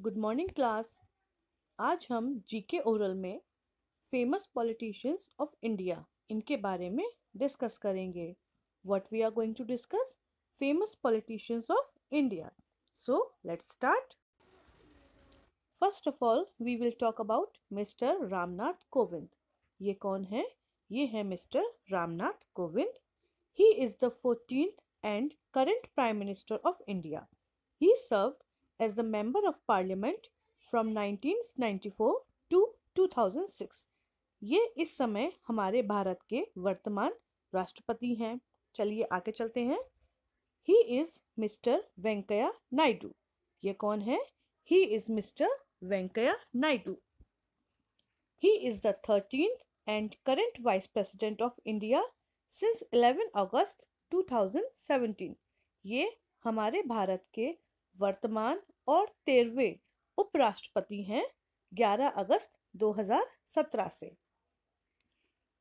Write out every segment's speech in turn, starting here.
Good morning class. आज हम GK oral में फेमस पॉलिटिशियंस ऑफ इंडिया इनके बारे में डिस्कस करेंगे। What we are going to discuss? Famous politicians of India. So let's start. First of all we will talk about Mr Ramnath Kovind. ये कौन है? ये है Mr Ramnath Kovind. He is the 14th and current Prime Minister of India. He served as the Member of Parliament from 1994 to 2006. ये इस समय हमारे भारत के वर्तमान राष्ट्रपति हैं। चलिए आगे चलते हैं। He is Mr. Venkaiah Naidu. ये कौन है? He is Mr. Venkaiah Naidu. He is the 13th and current Vice President of India since 11 अगस्त 2017। ये हमारे भारत के वर्तमान और 13वें उपराष्ट्रपति हैं 11 अगस्त 2017 से।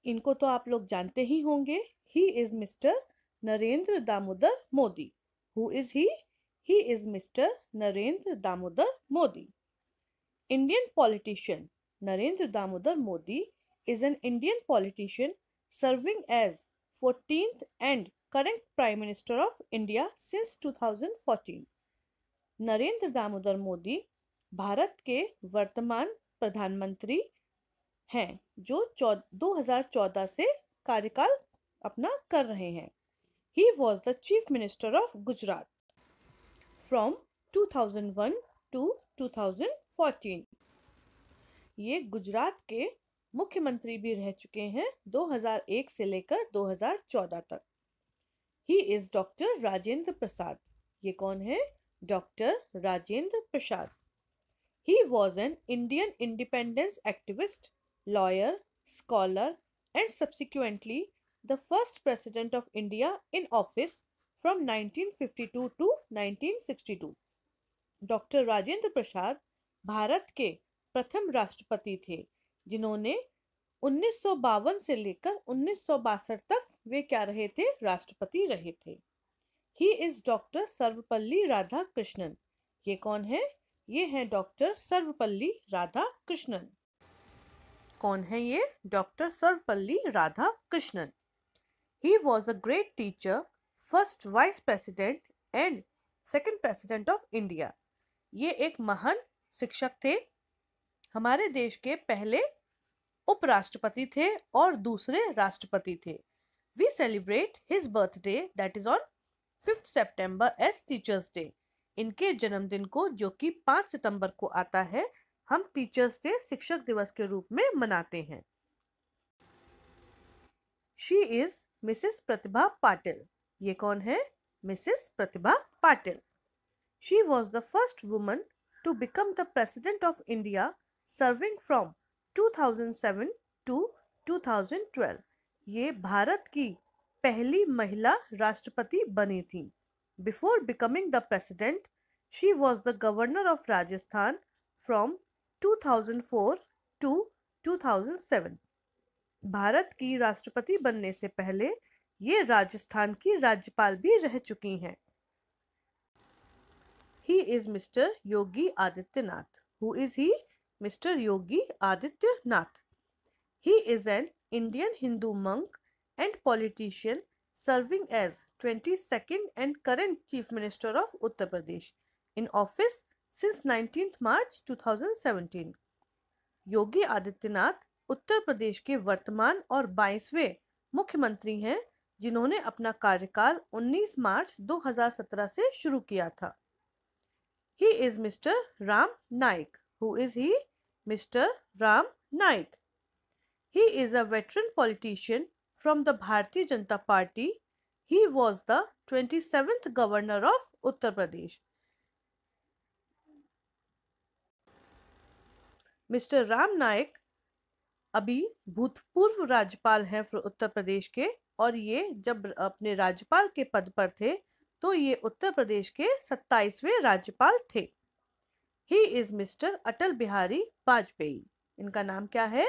इनको तो आप लोग जानते ही होंगे। He is mister Narendra Damodar Modi. Who is he? He is mister Narendra Damodar Modi. Indian politician Narendra Damodar Modi is an Indian politician serving as 14th and current Prime Minister of India since 2014. Narendra Damodar Modi Bharat के वर्तमान प्रधानमंत्री हैं जो 2014 से कार्यकाल अपना कर रहे हैं। He was the Chief Minister of Gujarat from 2001 to 2014. ये गुजरात के मुख्यमंत्री भी रह चुके हैं 2001 से लेकर 2014 तक। He is doctor Rajendra Prasad. ये कौन है? Doctor Rajendra Prasad. He was an Indian independence activist, lawyer, scholar and subsequently the first president of India in office from 1952 to 1962। Doctor Rajendra Prasad Bharat के प्रथम राष्ट्रपति थे जिन्होंने 1952 से लेकर 1962 तक वे क्या रहे थे? राष्ट्रपति रहे थे। ही इज डॉक्टर सर्वपल्ली राधाकृष्णन। ये कौन है? ये है डॉक्टर सर्वपल्ली राधाकृष्णन। कौन है ये? Doctor Sarvepalli Radhakrishnan. He was a great teacher, first vice president and second president of India. ये एक महान शिक्षक थे, हमारे देश के पहले उपराष्ट्रपति थे और दूसरे राष्ट्रपति थे। We celebrate his birthday that is on 5th September as teachers day. इनके जन्मदिन को जो कि 5 सितंबर को आता है हम टीचर्स डे शिक्षक दिवस के रूप में मनाते हैं। She is Mrs Pratibha Patil. ये कौन है? Mrs Pratibha Patil. She was the first woman to become the president of India serving from 2007 to 2012। ये भारत की पहली महिला राष्ट्रपति बनी थी। Before becoming the president Xi was the governor of Rajasthan from 2004 to 2007। Bharat की राष्ट्रपति बनने से पहले ये राजस्थान की राज्यपाल भी रह चुकी हैं। He is mister Yogi Adityanath. Who is he? Mr. Yogi Adityanath. He is an Indian Hindu monk and politician serving as 22nd and current Chief Minister of Uttar Pradesh in office since 19th March 2017. Yogi Adityanath Uttar Pradesh के वर्तमान और 22वें मुख्यमंत्री हैं जिन्होंने अपना कार्यकाल 19 मार्च 2017 से शुरू किया था। He is Mr. Ram Naik. Who is he? Mr. Ram Naik. He is a veteran politician from the Bharatiya Janata Party. He was the 27th governor of Uttar Pradesh. Mr. Ram Naik अभी भूतपूर्व राज्यपाल हैं उत्तर प्रदेश के और ये जब अपने राज्यपाल के पद पर थे तो ये उत्तर प्रदेश के 27वें राज्यपाल थे। He is Mr. Atal Bihari Vajpayee. इनका नाम क्या है?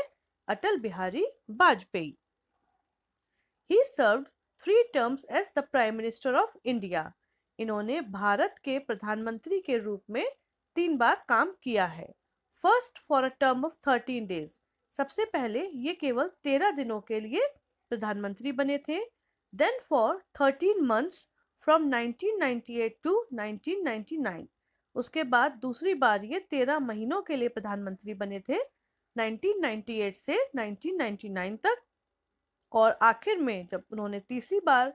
Atal Bihari Vajpayee. He served 3 terms as the Prime Minister of India. इन्होंने भारत के प्रधानमंत्री के रूप में 3 बार काम किया है। First for a term of 13 days, सबसे पहले ये केवल 13 दिनों के लिए प्रधानमंत्री बने थे। Then for 13 months from 1998 to 1999, उसके बाद दूसरी बार ये 13 महीनों के लिए प्रधानमंत्री बने थे 1998 से 1999 तक। और आखिर में जब उन्होंने तीसरी बार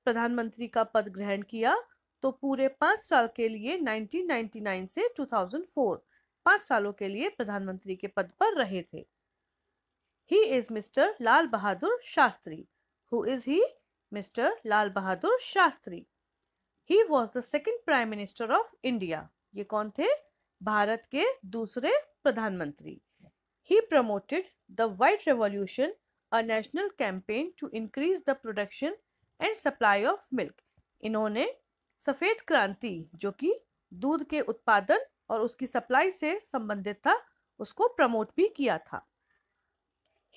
प्रधानमंत्री का पद ग्रहण किया तो पूरे 5 साल के लिए 1999 से 2004 5 सालों के लिए प्रधानमंत्री के पद पर रहे थे। He is Mr. Lal Bahadur Shastri. Who is he? Mr. Lal Bahadur Shastri. He was the second Prime Minister of India. ये कौन थे? भारत के दूसरे प्रधानमंत्री। He promoted the White Revolution, a national campaign to increase the production and supply of milk. इन्होंने सफेद क्रांति, जो कि दूध के उत्पादन और उसकी सप्लाई से संबंधित था, उसको प्रमोट भी किया था।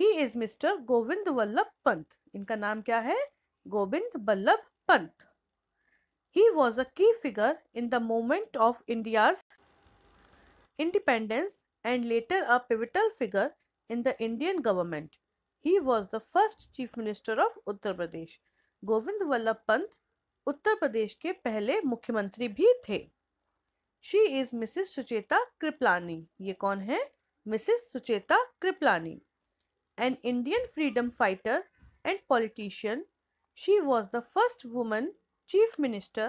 He is Mr. Govind Vallabh Pant. इनका नाम क्या है? Govind Vallabh Pant. He was a key figure in the movement of India's independence and later a pivotal figure in the Indian government. He was the first Chief Minister of Uttar Pradesh. Govind Vallabh Pant Uttar Pradesh के पहले मुख्यमंत्री भी थे। She is Mrs. Sucheta Kripalani. ये कौन है? Mrs Sucheta Kripalani. An Indian freedom fighter and politician, she was the first woman chief minister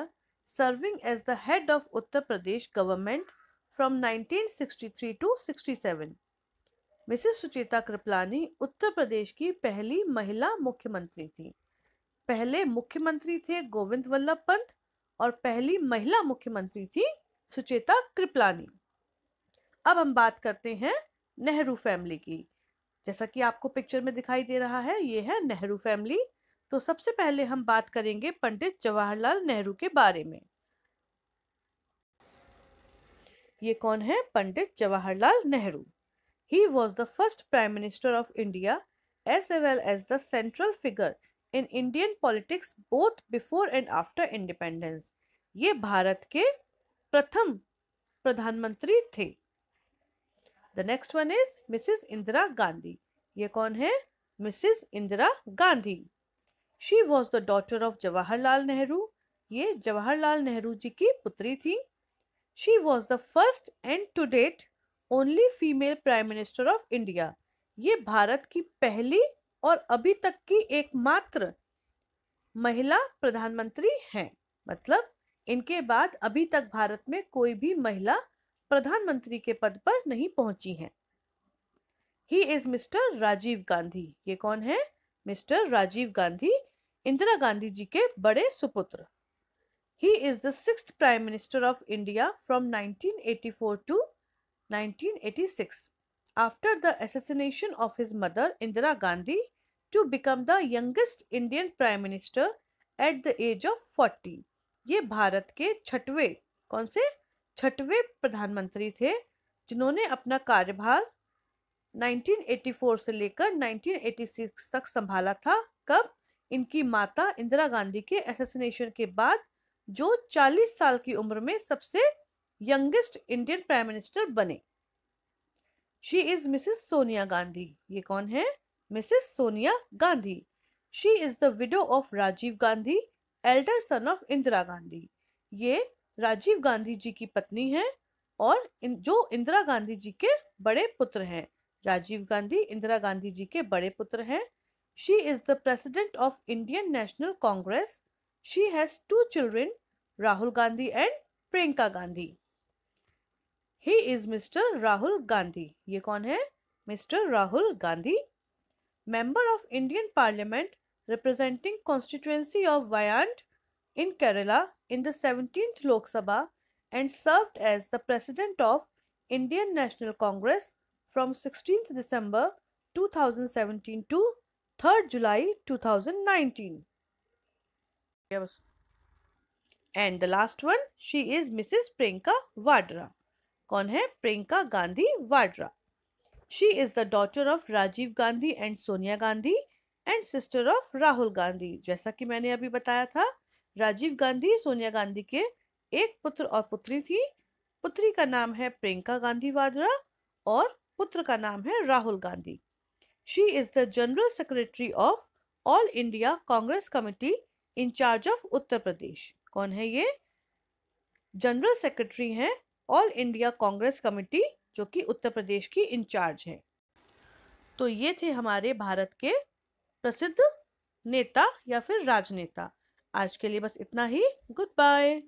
serving as the head of Uttar Pradesh government from 1963 to 67. Mrs Sucheta Kripalani Uttar Pradesh की पहली महिला मुख्यमंत्री थी। पहले मुख्यमंत्री थे गोविंद वल्लभ पंत और पहली महिला मुख्यमंत्री थी सुचेता कृपलानी। अब हम बात करते हैं नेहरू फैमिली की। जैसा कि आपको पिक्चर में दिखाई दे रहा है, ये है नेहरू फैमिली। तो सबसे पहले हम बात करेंगे पंडित जवाहरलाल नेहरू के बारे में। ये कौन है? Pandit Jawaharlal Nehru. He was the first Prime Minister of India as well as the central figure in Indian politics both before and after independence. ये भारत के प्रथम प्रधानमंत्री थे। The next one is Mrs. Indira Gandhi. ये कौन है? Mrs. Indira Gandhi. She was the daughter of Jawaharlal Nehru. ये जवाहरलाल नेहरू जी की पुत्री थी। She was the first and to date only female Prime Minister of India. ये भारत की पहली और अभी तक की एकमात्र महिला प्रधानमंत्री हैं। मतलब इनके बाद अभी तक भारत में कोई भी महिला प्रधानमंत्री के पद पर नहीं पहुंची हैं। He is Mr. Rajiv Gandhi. ये कौन है? मिस्टर राजीव गांधी, इंदिरा गांधी जी के बड़े सुपुत्र। He is the 6th Prime Minister of India from 1984 to 1986 after the assassination of his mother Indira Gandhi to become the youngest Indian Prime Minister at the age of 40. ये भारत के छठवें प्रधानमंत्री थे जिन्होंने अपना कार्यभार 1984 से लेकर 1986 तक संभाला था। कब? इनकी माता इंदिरा गांधी के असैसिनेशन के बाद, जो 40 साल की उम्र में सबसे यंगेस्ट इंडियन प्राइम मिनिस्टर बने। She is Mrs Sonia Gandhi. ये कौन है? Mrs Sonia Gandhi. She is the widow of Rajiv Gandhi, elder son of Indira Gandhi. ये राजीव गांधी जी की पत्नी है और जो इंदिरा गांधी जी के बड़े पुत्र हैं। राजीव गांधी इंदिरा गांधी जी के बड़े पुत्र हैं। She is the president of Indian national Congress. She has 2 children, Rahul Gandhi and Priyanka Gandhi. He is mister Rahul Gandhi. ये कौन है? Mister Rahul Gandhi. Member of Indian parliament representing constituency of Wayand in Kerala in the 17th Lok Sabha and served as the president of Indian National Congress from 16th December 2017 to 3rd July 2019. And the last one, she is Mrs. Priyanka Vadra. कौन है? Priyanka Gandhi Vadra. She is the daughter of Rajiv Gandhi and Sonia Gandhi and sister of Rahul Gandhi. जैसा कि मैंने अभी बताया था, राजीव गांधी सोनिया गांधी के एक पुत्र और पुत्री थी। पुत्री का नाम है प्रियंका गांधी वाड्रा और पुत्र का नाम है Rahul Gandhi. She is the general secretary of All India Congress Committee in charge of Uttar Pradesh. कौन है ये? जनरल सेक्रेटरी हैं ऑल इंडिया कांग्रेस कमेटी, जो कि उत्तर प्रदेश की इंचार्ज है। तो ये थे हमारे भारत के प्रसिद्ध नेता या फिर राजनेता। आज के लिए बस इतना ही। Good bye.